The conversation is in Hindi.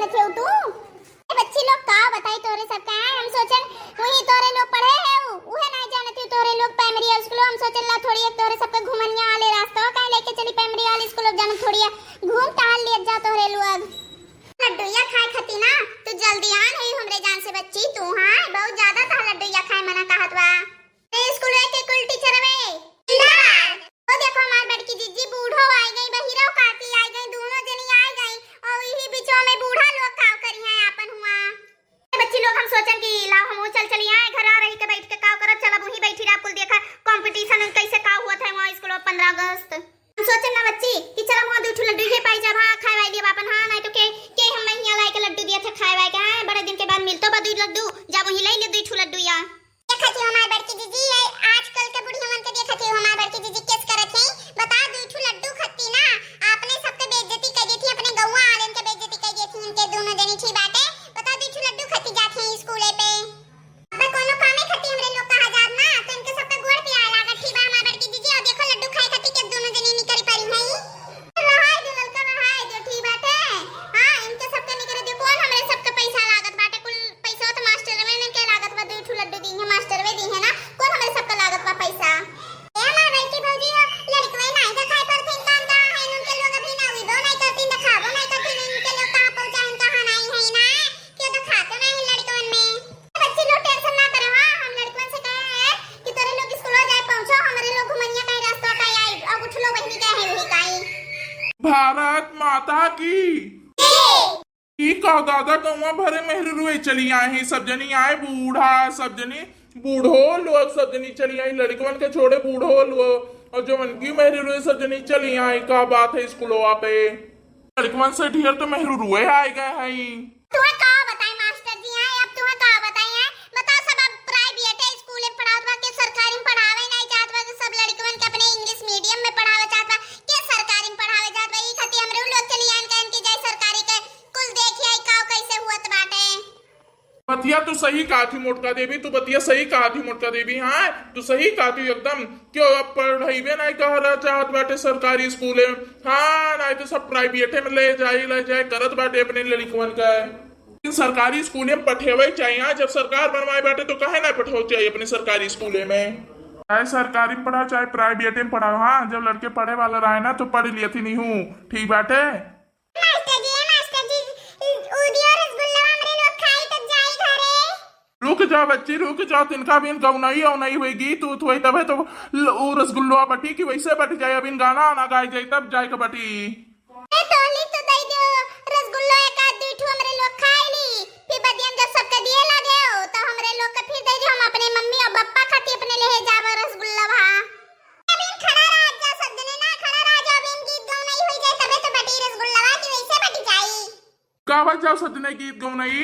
जानत हो तू बच्ची लोग का बताई तोरे सब का हम सोचन वही तोरे लोग पढ़े है उहे नहीं जानत हो तोरे लोग प्राइमरी स्कूल हम सोचन ला थोड़ी एक तोरे सबके घुमनिया वाले रास्ता का लेके चली प्राइमरी वाले स्कूल जानत थोड़ी घूम टहल ले जा तोरे लोग लड्डूया खाए खती ना तू जल्दी आ नहीं हमरे जान से बच्ची तू हां बहुत ज्यादा ता लड्डूया खाए मना कहत बा ए स्कूल के कुल टीचर वे जिंदाबाद ओ देखो हमार बड़की जीजी बूढ़ो आ गई बहिरा काटी आ गई दोनों जनी आ गई और यही बीचों में बूढ़ा लोग काव करी है अपन हुआ बच्ची लोग हम सोचन कि लाओ हम चल चली आए घर आ रही के बैठ के काव करब चला वही बैठी रहा कुल देखा कंपटीशन कैसे काव हुआ था वहां स्कूल 15 अगस्त हम सोचन ना बच्ची कि चला वहां दो लड्डू ये पाई जा हां खाए वाली अपन हां नहीं तो के हम यहाँ लाई के लड्डू दिया था खाए वाए के हां बड़े दिन के बाद मिलतो बदू लड्डू जा वही लाई ले दो लड्डू या देखती हमार बड़की जीजी आजकल के बुढ़िया मन के देखती हमार बड़की जीजी केस करत है बता दो लड्डू खत्ती ना आपने सबके बेइज्जती कर दी थी अपने गौवा आलन के बेइज्जती कर दी थी इनके दोनों जनी थी बाटे बता दो लड्डू खत्ती जाते हैं स्कूले पे अब कोनो कामे खत्ती हमरे लोग का हजार ना तो इनके सबका गोड़ पे आए लागत थी बा हमार बड़की जीजी और देखो लड्डू खाए खत्ती के दोनों जनी निकल पड़ी नहीं रहाय जो ललका रहाय जो ठीक बाटे हां इनके सबके निकल दे कौन हमरे सबका पैसा लागत बाटे कुल पैसा तो मास्टर में के लागत बा दो लड्डू दी है मास्टर में दी है ना कौन हमरे सबका लागत बा पैसा ए हमार बड़की भौजी लड़कवे नहीं का खाए पर थे काम का है उनके लोग अभी ना विदो नहीं करती ना खाबो नहीं करती इनके लोग कहां पहुंचाएं कहां नहीं है ना क्यों तो खाते नहीं लड़कवन में बच्ची लोग टेंशन ना करो हां हम लड़कवन से कहे हैं कि तेरे लोग स्कूल जाए पहुंचो हमारे लोग घुमनिया कहीं रास्ता का आई अब उठ लो वही कहे वही काई भारत माता की का दादा कौवा भरे मेहर रुए चली आए हैं सब जनी आए बूढ़ा सब जनी बूढ़ो लोग सब जनी चली आई लड़कवन के छोड़े बूढ़ो लोग और जो मन की मेहर रुए सब जनी चली आई का बात है स्कूलों पे लड़कवन से ढेर तो मेहर रुए आए गए हैं तुम्हें का बताएं मास्टर जी हैं अब तुम्हें का बताएं बता सब अब प्राइवेट स्कूल में पढ़ावत के सरकारी में पढ़ावे नहीं चाहत बा सब लड़कवन के अपने इंग्लिश मीडियम में पढ़ावे चाहत बा के सरकारी में पढ़ावे जात बा ई खती हमरे लोग चली आन कहन के जाय सरकारी के कुल देखिए काव कैसे हुत बाटे बतिया तू सही कहा थी मोटका देवी तू बतिया सही कहा थी मोटका देवी हाँ तू सही कहा थी एकदम क्यों अब पढ़ाईबे नहीं कह रहा चाहत बाटे सरकारी स्कूल में हाँ नहीं तो सब प्राइवेट में ले जाए करत बाटे अपने लड़कवन का सरकारी स्कूल में पठेवे चाहिए हाँ जब सरकार बनवाए बाटे तो कहे ना पठाओ चाहिए अपने सरकारी स्कूल में चाहे सरकारी में पढ़ा चाहे प्राइवेट में पढ़ाओ हाँ जब लड़के पढ़े वाला रहे ना तो पढ़ लिया थी नहीं हूँ ठीक बाटे रुक जा बच्ची रुक जा तिनका भी गौनाई औनाई होगी तू हुई तब है तो रसगुल्लो बटी की वैसे बट जाए अब इन गाना आना गाय जाए तब जाए का बटी रसगुल्लो एक आध दो ठो हमरे लोग खाए ली फिर बदियम जब सबके दिए लगे हो तो हमरे लोग का फिर दे दे हम अपने मम्मी और पापा खाती अपने ले जाव रसगुल्ला भा अभी खड़ा रह जा सब जने ना खड़ा रह जा अभी गीत गौनाई हो जाए तबे तो बटी रसगुल्ला की वैसे बटी जाई का बच जाओ सदने गीत गौनाई